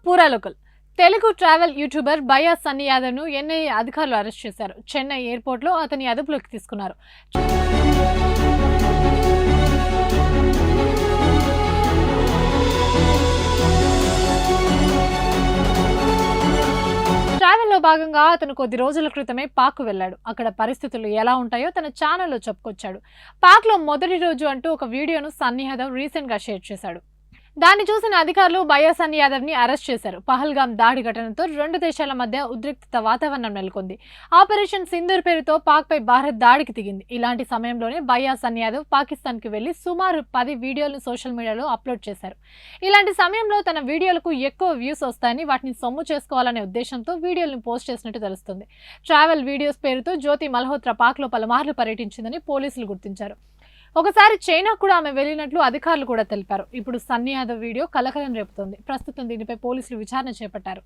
పూరా local Telugu travel YouTuber Bayya Sunny యాదవ్ను NIA అధికారులు అరెస్ట్ చేశారు. చెన్నై ఎయిర్పోర్ట్లో అతని అదుపులోకి తీసుకున్నారు. ట్రావెల్లో భాగంగా అతను కొద్ది రోజుల క్రితమే పాక్ వెళ్ళాడు. అక్కడ పరిస్థితులు ఎలా ఉంటాయో తన ఛానల్లో చెప్పుకొచ్చాడు. పాక్లో మొదటి రోజు అంటూ ఒక వీడియోను సన్నీ యాదవ్ రీసెంట్గా షేర్ చేశాడు. దాన్ని చూసిన అధికారులు బయ్యా సన్నీ యాదవ్ని అరెస్ట్ చేశారు. పహల్గాం దాడి ఘటనతో రెండు దేశాల మధ్య ఉద్రిక్తత వాతావరణం నెలకొంది. ఆపరేషన్ సింధూర్ పేరుతో పాక్పై భారత్ దాడికి దిగింది. ఇలాంటి సమయంలోనే బయ్యా సన్నీ యాదవ్ పాకిస్తాన్కి వెళ్లి సుమారు 10 వీడియోలను సోషల్ మీడియాలో అప్లోడ్ చేశారు. ఇలాంటి సమయంలో తన వీడియోలకు ఎక్కువ వ్యూస్ వస్తాయని వాటిని సొమ్ము చేసుకోవాలనే ఉద్దేశంతో వీడియోలను పోస్ట్ చేసినట్టు తెలుస్తుంది. ట్రావెల్ వీడియోస్ పేరుతో జ్యోతి మల్హోత్రా పాక్లో పలుమార్లు పర్యటించిందని పోలీసులు గుర్తించారు. ఒకసారి చైనా కూడా ఆమె వెళ్లినట్లు అధికారులు కూడా తెలిపారు. ఇప్పుడు సన్నీ యాదవ్ వీడియో కలకలం రేపుతోంది. ప్రస్తుతం దీనిపై పోలీసులు విచారణ చేపట్టారు.